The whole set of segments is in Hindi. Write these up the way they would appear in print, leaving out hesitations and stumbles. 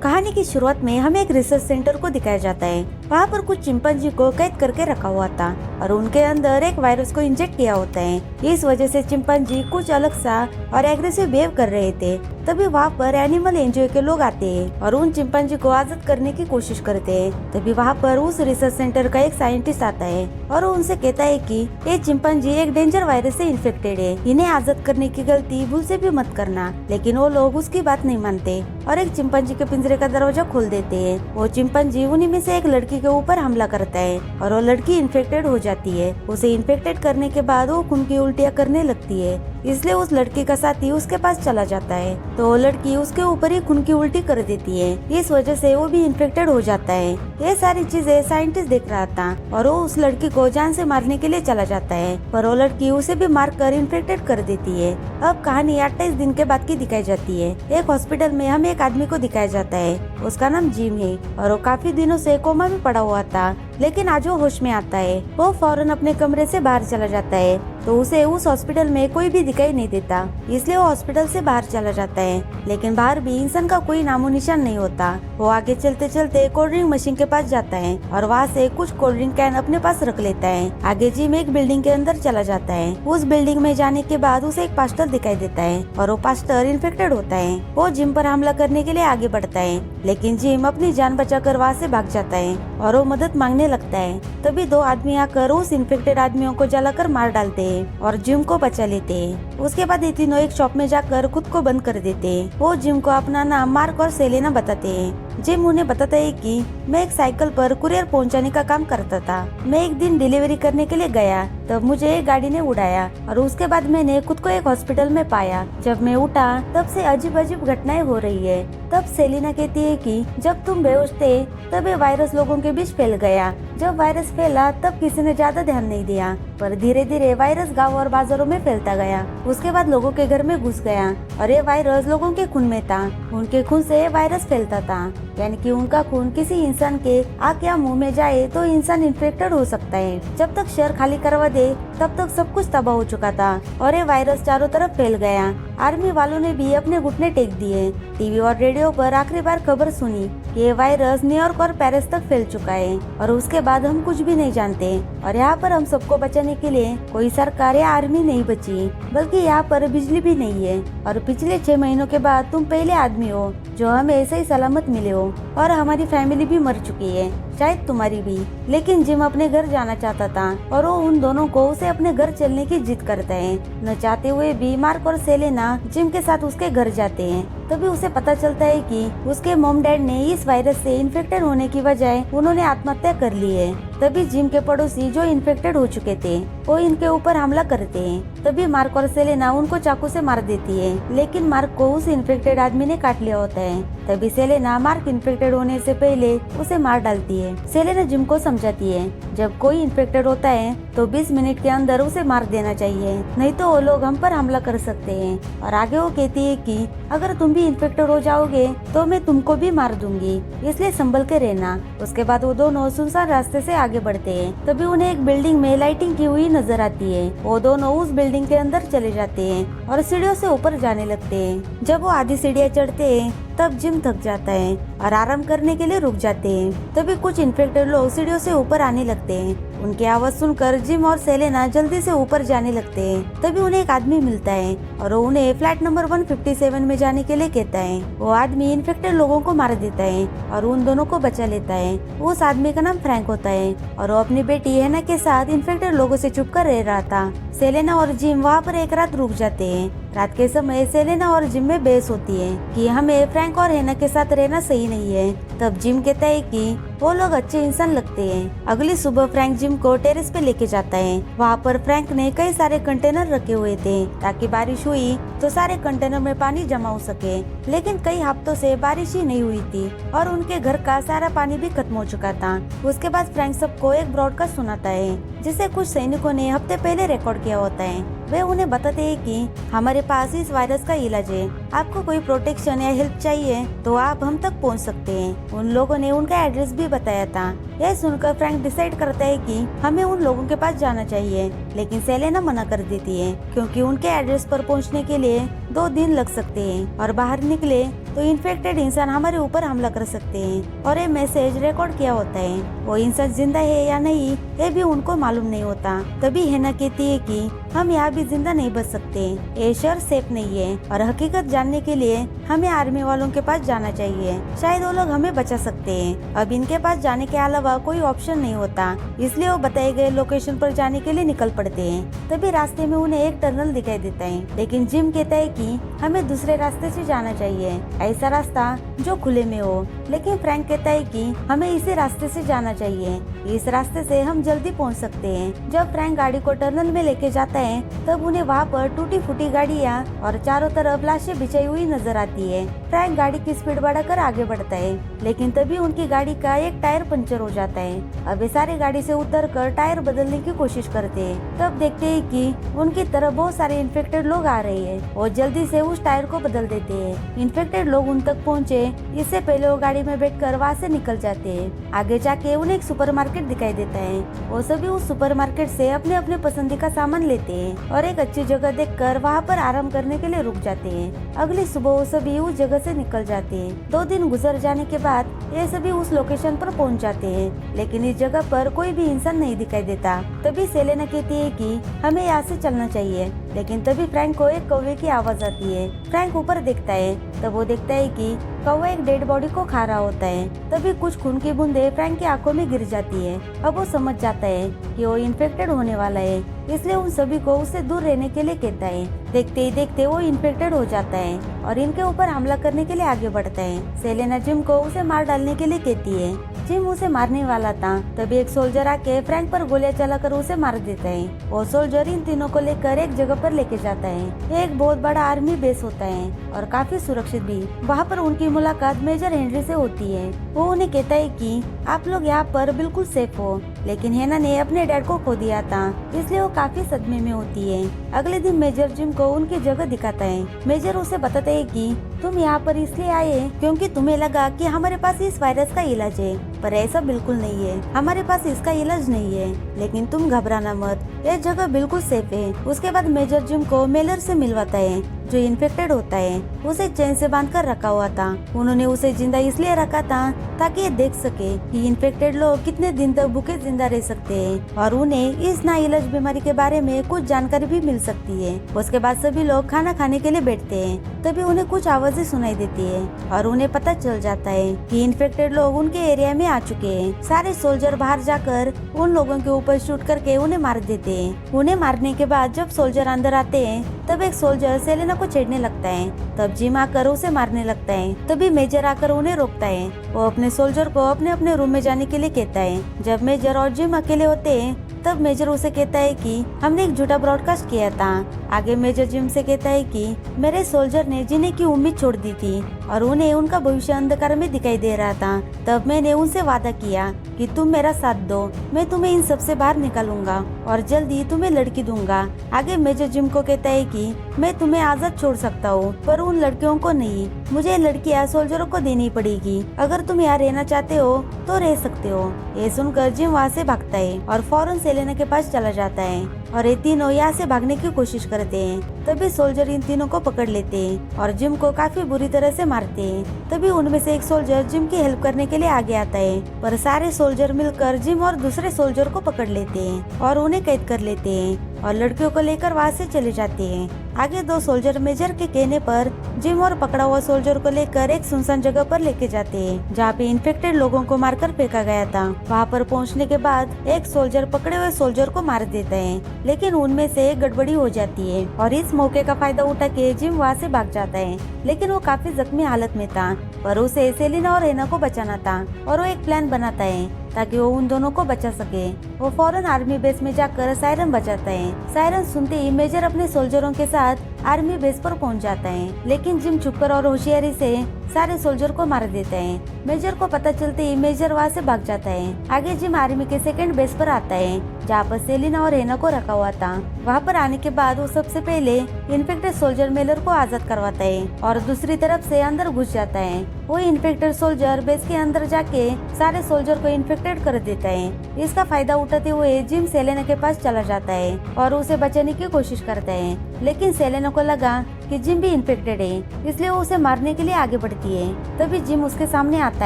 कहानी की शुरुआत में हमें एक रिसर्च सेंटर को दिखाया जाता है। वहाँ पर कुछ चिंपैंजी को कैद करके रखा हुआ था और उनके अंदर एक वायरस को इंजेक्ट किया होता है। इस वजह से चिंपैंजी कुछ अलग सा और एग्रेसिव बिहेव कर रहे थे। तभी वहाँ पर एनिमल एनजीओ के लोग आते हैं और उन चिंपैंजी को आजाद करने की कोशिश करते हैं। तभी वहाँ पर उस रिसर्च सेंटर का एक साइंटिस्ट आता है और वो उनसे कहता है कि ये चिंपैंजी एक डेंजर वायरस से इन्फेक्टेड है, इन्हें आजाद करने की गलती भूल से भी मत करना। लेकिन वो लोग उसकी बात नहीं मानते और एक चिंपैंजी के पिंजरे का दरवाजा खोल देते हैं। वो चिंपैंजी उन्हीं में से एक लड़की के ऊपर हमला करता है और वो लड़की इन्फेक्टेड हो जाती है। उसे इन्फेक्टेड करने के बाद वो खून की उल्टियाँ करने लगती है, इसलिए उस लड़की का साथी उसके पास चला जाता है तो वो लड़की उसके ऊपर ही खून की उल्टी कर देती है। इस वजह से वो भी इन्फेक्टेड हो जाता है। ये सारी चीजें साइंटिस्ट देख रहा था और वो उस लड़की को जान से मारने के लिए चला जाता है, पर वो लड़की उसे भी मारकर इन्फेक्टेड कर देती है। अब कहानी 28 दिन के बाद की दिखाई जाती है। एक हॉस्पिटल में हमें एक आदमी को दिखाया जाता है, उसका नाम जिम है और वो काफी दिनों से कोमा में पड़ा हुआ था। लेकिन आज वो होश में आता है। वो फौरन अपने कमरे से बाहर चला जाता है तो उसे उस हॉस्पिटल में कोई भी दिखाई नहीं देता, इसलिए वो हॉस्पिटल से बाहर चला जाता है। लेकिन बाहर भी इंसान का कोई नामो निशान नहीं होता। वो आगे चलते चलते कोल्ड ड्रिंक मशीन के पास जाता है और वहाँ से कुछ कोल्ड ड्रिंक कैन अपने पास रख लेता है। आगे जिम एक बिल्डिंग के अंदर चला जाता है। उस बिल्डिंग में जाने के बाद उसे एक पास्टर दिखाई देता है और वो पास्टर इन्फेक्टेड होता है। वो जिम पर हमला करने के लिए आगे बढ़ता है, लेकिन जिम अपनी जान बचाकर वहाँ से भाग जाता है और वो मदद मांगने लगता है। तभी दो आदमी आकर उस इन्फेक्टेड आदमियों को जलाकर मार डालते हैं और जिम को बचा लेते हैं। उसके बाद ये तीनों एक शॉप में जाकर खुद को बंद कर देते हैं। वो जिम को अपना नाम मार्क और सेलेना बताते हैं। जिम उन्हें बताता है कि मैं एक साइकिल पर कुरियर पहुंचाने का काम करता था। मैं एक दिन डिलीवरी करने के लिए गया, तब मुझे एक गाड़ी ने उड़ाया और उसके बाद मैंने खुद को एक हॉस्पिटल में पाया। जब मैं उठा तब से अजीब अजीब घटनाएं हो रही है। तब सेलिना कहती है कि जब तुम बेहोश थे तब ये वायरस लोगों के बीच फैल गया। जब वायरस फैला तब किसी ने ज्यादा ध्यान नहीं दिया, पर धीरे धीरे वायरस गाँव और बाजारों में फैलता गया। उसके बाद लोगों के घर में घुस गया और ये वायरस लोगों के खून में था। उनके खून से ये वायरस फैलता था, यानी कि उनका खून किसी इंसान के आँख या मुंह में जाए तो इंसान इन्फेक्टेड हो सकता है। जब तक शहर खाली करवा दे तब तक सब कुछ तबाह हो चुका था और ये वायरस चारों तरफ फैल गया। आर्मी वालों ने भी अपने घुटने टेक दिए। टीवी और रेडियो पर आखिरी बार खबर सुनी कि ये वायरस न्यूयॉर्क और पेरिस तक फैल चुका है और उसके बाद हम कुछ भी नहीं जानते। और यहाँ पर हम सबको बचाने के लिए कोई सरकार या आर्मी नहीं बची, बल्कि यहाँ पर बिजली भी नहीं है। और पिछले 6 महीनों के बाद तुम पहले आदमी हो जो हमें ऐसे ही सलामत मिले हो और हमारी फैमिली भी मर चुकी है, शायद तुम्हारी भी। लेकिन जिम अपने घर जाना चाहता था और वो उन दोनों को उसे अपने घर चलने की जिद करता है। न चाहते हुए भी मार्क और सेलेना जिम के साथ उसके घर जाते हैं। तभी उसे पता चलता है कि उसके मॉम डैड ने इस वायरस से इन्फेक्टेड होने की बजाय उन्होंने आत्महत्या कर ली है। तभी जिम के पड़ोसी जो इन्फेक्टेड हो चुके थे वो इनके ऊपर हमला करते हैं। तभी मार्क और सेलेना उनको चाकू से मार देती है, लेकिन मार्क को उस इन्फेक्टेड आदमी ने काट लिया होता है। तभी सेलेना मार्क इन्फेक्टेड होने से पहले उसे मार डालती है। सेलेना जिम को समझाती है जब कोई इन्फेक्टेड होता है तो 20 मिनट के अंदर उसे मार देना चाहिए, नहीं तो वो लोग हम पर हमला कर सकते हैं। और आगे वो कहती है कि अगर तुम भी इन्फेक्टेड हो जाओगे तो मैं तुमको भी मार दूंगी, इसलिए संभल के रहना। उसके बाद वो दोनों सुनसान रास्ते से आगे बढ़ते हैं। तभी उन्हें एक बिल्डिंग में लाइटिंग की हुई नजर आती है। वो दोनों उस बिल्डिंग के अंदर चले जाते हैं और सीढ़ियों से ऊपर जाने लगते हैं। जब वो आधी सीढ़ियाँ चढ़ते हैं तब जिम थक जाता है और आराम करने के लिए रुक जाते हैं। तभी कुछ इन्फेक्टेड लोग सीढ़ियों से ऊपर आने लगते हैं। उनकी आवाज सुनकर जिम और सेलेना जल्दी से ऊपर जाने लगते हैं। तभी उन्हें एक आदमी मिलता है और वो उन्हें फ्लैट नंबर 157 में जाने के लिए कहता है। वो आदमी इन्फेक्टेड लोगों को मार देता है और उन दोनों को बचा लेता है। उस आदमी का नाम फ्रैंक होता है और वो अपनी बेटी हैना के साथ इन्फेक्टेड लोगों से छुप कर रह रहा था। सेलेना और जिम वहाँ पर एक रात रुक जाते हैं। रात के समय सेलेना और जिम में बहस होती है कि हमें फ्रैंक और हैना के साथ रहना सही नहीं है। तब जिम कहता है कि वो लोग अच्छे इंसान लगते हैं। अगली सुबह फ्रैंक जिम को टेरेस पे लेके जाता है। वहाँ पर फ्रैंक ने कई सारे कंटेनर रखे हुए थे ताकि बारिश हुई तो सारे कंटेनर में पानी जमा हो सके। लेकिन कई हफ्तों से बारिश ही नहीं हुई थी और उनके घर का सारा पानी भी खत्म हो चुका था। उसके बाद फ्रैंक सबको एक ब्रॉडकास्ट सुनाता है जिसे कुछ सैनिकों ने हफ्ते पहले रिकॉर्ड किया होता है। वे उन्हें बताते हैं कि हमारे पास इस वायरस का इलाज है, आपको कोई प्रोटेक्शन या हेल्प चाहिए तो आप हम तक पहुंच सकते हैं। उन लोगों ने उनका एड्रेस भी बताया था। यह सुनकर फ्रैंक डिसाइड करता है कि हमें उन लोगों के पास जाना चाहिए, लेकिन सेलेना मना कर देती है क्योंकि उनके एड्रेस पर पहुंचने के लिए 2 दिन लग सकते हैं और बाहर निकले तो इन्फेक्टेड इंसान हमारे ऊपर हमला कर सकते हैं और ये मैसेज रिकॉर्ड किया होता है। वो इंसान जिंदा है या नहीं ये भी उनको मालूम नहीं होता। तभी हेना कहती है कि हम यहाँ भी जिंदा नहीं बच सकते, ये शहर सेफ नहीं है और हकीकत जानने के लिए हमें आर्मी वालों के पास जाना चाहिए, शायद वो लोग हमें बचा सकते हैं। अब इनके पास जाने के अलावा कोई ऑप्शन नहीं होता, इसलिए वो बताए गए लोकेशन पर जाने के लिए निकल पड़ते हैं। तभी रास्ते में उन्हें एक टनल दिखाई देता है, लेकिन जिम कहता है कि हमें दूसरे रास्ते से जाना चाहिए, ऐसा रास्ता जो खुले में हो। लेकिन फ्रैंक कहता है कि हमें इसी रास्ते से जाना चाहिए, इस रास्ते से हम जल्दी पहुंच सकते हैं। जब फ्रैंक गाड़ी को टनल में लेके जाता है तब उन्हें वहाँ पर टूटी फूटी गाड़ियाँ और चारों तरफ लाशें बिछाई हुई नजर आती है। फ्रैंक गाड़ी की स्पीड बढ़ाकर आगे बढ़ता है, लेकिन तभी उनकी गाड़ी का एक टायर पंचर हो जाता है। अब वे सारे गाड़ी से उतरकर टायर बदलने की कोशिश करते हैं। तब देखते हैं कि उनकी तरफ बहुत सारे इन्फेक्टेड लोग आ रहे हैं और जल्दी से उस टायर को बदल देते हैं। इन्फेक्टेड लोग उन तक पहुँचे इससे पहले वो गाड़ी में बैठकर वहाँ से निकल जाते हैं। आगे जाके उन्हें एक सुपरमार्केट दिखाई देता है। वो सभी उस सुपरमार्केट से अपने अपने पसंदी का सामान लेते हैं और एक अच्छी जगह देखकर वहाँ पर आराम करने के लिए रुक जाते हैं। अगली सुबह वो सभी उस जगह से निकल जाते हैं। 2 दिन गुजर जाने के बाद ये सभी उस लोकेशन पर पहुँच जाते हैं, लेकिन इस जगह पर कोई भी इंसान नहीं दिखाई देता। तभी सेलेना कहती है कि हमें यहाँ से चलना चाहिए, लेकिन तभी फ्रैंक को एक कौवे की आवाज आती है। फ्रैंक ऊपर देखता है, तब वो देखता है कि कौवा एक डेड बॉडी को खा रहा होता है। तभी कुछ खून की बूंदें फ्रैंक की आंखों में गिर जाती है। अब वो समझ जाता है कि वो इन्फेक्टेड होने वाला है, इसलिए उन सभी को उससे दूर रहने के लिए कहता है। देखते ही देखते वो इन्फेक्टेड हो जाता है और इनके ऊपर हमला करने के लिए आगे बढ़ता है। सेलेना जिम को उसे मार डालने के लिए कहती है। जिम उसे मारने वाला था, तभी एक सोल्जर आके फ्रैंक पर गोलियां चलाकर उसे मार देता है। वो सोल्जर इन तीनों को लेकर एक जगह पर लेके जाता है। ये एक बहुत बड़ा आर्मी बेस होता है और काफी सुरक्षित भी। वहाँ पर उनकी मुलाकात मेजर हेनरी से होती है। वो उन्हें कहता है कि आप लोग यहाँ पर बिल्कुल सेफ हो, लेकिन हेना ने अपने डैड को खो दिया था, इसलिए वो काफी सदमे में होती है। अगले दिन मेजर जिम को उनकी जगह दिखाता है। मेजर उसे बताता है कि तुम यहाँ पर इसलिए आए क्योंकि तुम्हें लगा कि हमारे पास इस वायरस का इलाज है, पर ऐसा बिल्कुल नहीं है। हमारे पास इसका इलाज नहीं है, लेकिन तुम घबराना मत, यह जगह बिल्कुल सेफ है। उसके बाद मेजर जिम को मेलर से मिलवाता है, जो इन्फेक्टेड होता है। उसे चैन से बांधकर रखा हुआ था। उन्होंने उसे जिंदा इसलिए रखा था ताकि ये देख सके कि इन्फेक्टेड लोग कितने दिन तक भूखे जिंदा रह सकते हैं और उन्हें इस नाइलाज बीमारी के बारे में कुछ जानकारी भी मिल सकती है। उसके बाद सभी लोग खाना खाने के लिए बैठते हैं। तभी उन्हें कुछ आवाजें सुनाई देती है और उन्हें पता चल जाता है कि इन्फेक्टेड लोग उनके एरिया में आ चुके हैं। सारे सोल्जर बाहर जाकर उन लोगों के ऊपर शूट करके उन्हें मार देते हैं। उन्हें मारने के बाद जब सोल्जर अंदर आते हैं तब एक सोल्जर सेलेना को छेड़ने लगता है। तब जिम आकर उसे मारने लगता है। तभी मेजर आकर उन्हें रोकता है। वो अपने सोल्जर को अपने अपने रूम में जाने के लिए कहता है। जब मेजर और जिम अकेले होते हैं तब मेजर उसे कहता है कि हमने एक झूठा ब्रॉडकास्ट किया था। आगे मेजर जिम से कहता है कि मेरे सोल्जर ने जीने की उम्मीद छोड़ दी थी और उन्हें उनका भविष्य अंधकार में दिखाई दे रहा था। तब मैंने उनसे वादा किया कि तुम मेरा साथ दो, मैं तुम्हें इन सबसे बाहर निकालूंगा और जल्दी तुम्हें लड़की दूंगा। आगे मेजर जिम को कहता है कि मैं तुम्हें आजाद छोड़ सकता हूँ, पर उन लड़कियों को नहीं। मुझे लड़कियाँ सोल्जरों को देनी पड़ेगी। अगर तुम यहाँ रहना चाहते हो तो रह सकते हो। ये सुनकर जिम वहाँ से भागता है और फौरन सेलेना के पास चला जाता है और ये तीनों यहाँ से भागने की कोशिश करते हैं। तभी सोल्जर इन तीनों को पकड़ लेते हैं और जिम को काफी बुरी तरह से मारते हैं। तभी उनमें से एक सोल्जर जिम की हेल्प करने के लिए आगे आता है, पर सारे सोल्जर मिलकर जिम और दूसरे सोल्जर को पकड़ लेते हैं और उन्हें कैद कर लेते हैं और लड़कियों को लेकर वहाँ से चले जाते हैं। आगे 2 सोल्जर मेजर के कहने पर जिम और पकड़ा हुआ सोल्जर को लेकर एक सुनसान जगह पर लेके जाते हैं, जहाँ पे इन्फेक्टेड लोगों को मारकर फेंका गया था। वहाँ पर पहुँचने के बाद एक सोल्जर पकड़े हुए सोल्जर को मार देता है, लेकिन उनमें से एक गड़बड़ी हो जाती है और इस मौके का फायदा उठा के जिम वहाँ से भाग जाता है। लेकिन वो काफी जख्मी हालत में था, पर उसे सेलिना और हेना को बचाना था और वो एक प्लान बनाता है ताकि वो उन दोनों को बचा सके। वो फौरन आर्मी बेस में जाकर सायरन बजाता है। सायरन सुनते ही मेजर अपने सोल्जरों के साथ आर्मी बेस पर पहुंच जाता है, लेकिन जिम छुपकर और होशियारी से सारे सोल्जर को मार देता है। मेजर को पता चलते ही मेजर वहाँ से भाग जाता है। आगे जिम आर्मी के सेकंड बेस पर आता है, जहाँ पर सेलिना और हेना को रखा हुआ था। वहाँ पर आने के बाद वो सबसे पहले इन्फेक्टेड सोल्जर मेलर को आजाद करवाता है और दूसरी तरफ से अंदर घुस जाता है। वो इन्फेक्टेड सोल्जर बेस के अंदर जाके सारे सोल्जर को इन्फेक्टेड कर देता है। इसका फायदा उठाते हुए जिम सेलेना के पास चला जाता है और उसे बचाने की कोशिश करता है, लेकिन सेलेना को लगा कि जिम भी इन्फेक्टेड है, इसलिए वो उसे मारने के लिए आगे बढ़ती है। तभी जिम उसके सामने आता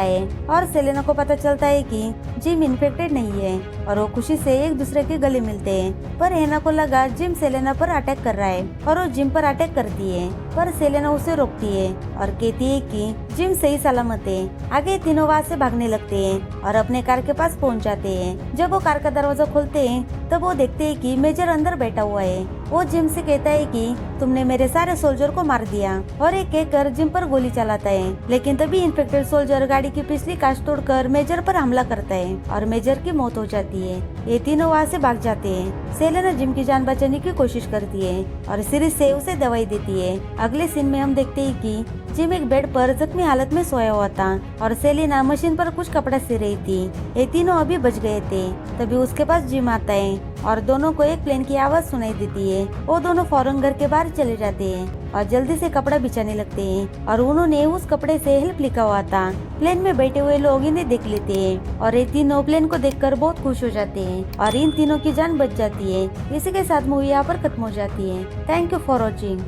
है और सेलेना को पता चलता है कि जिम इन्फेक्टेड नहीं है और वो खुशी से एक दूसरे के गले मिलते हैं। पर हेना को लगा जिम सेलेना पर अटैक कर रहा है और वो जिम पर अटैक करती है, पर सेलेना उसे रोकती है और कहती है कि जिम सही सलामत है। आगे तीनों वहाँ से भागने लगते हैं और अपने कार के पास पहुंच जाते हैं। जब वो कार का दरवाजा खोलते हैं तब वो देखते हैं कि मेजर अंदर बैठा हुआ है। वो जिम से कहता है कि तुमने मेरे सारे सोल्जर को मार दिया और एक कहकर जिम पर गोली चलाता है, लेकिन तभी इन्फेक्टेड सोल्जर गाड़ी की पिछली कांच तोड़कर मेजर पर हमला करता है और मेजर की मौत हो जाती है। ये तीनों वहाँ से भाग जाते हैं। सेलेना जिम की जान बचाने की कोशिश करती है और सिरिस से उसे दवाई देती है। अगले सीन में हम देखते हैं कि जिम एक बेड पर जख्मी हालत में सोया हुआ था और सेलेना मशीन पर कुछ कपड़ा सी रही थी। ये तीनों अभी बच गए थे। तभी उसके पास जिम आता है और दोनों को एक प्लेन की आवाज सुनाई देती है। वो दोनों फौरन घर के बाहर चले जाते हैं और जल्दी से कपड़ा बिछाने लगते हैं और उन्होंने उस कपड़े से हेल्प लिखा हुआ था। प्लेन में बैठे हुए लोग इन्हें देख लेते हैं और ये तीनों प्लेन को देखकर बहुत खुश हो जाते हैं और इन तीनों की जान बच जाती है। इसी के साथ मूवी यहाँ पर खत्म हो जाती है। Thank you for watching.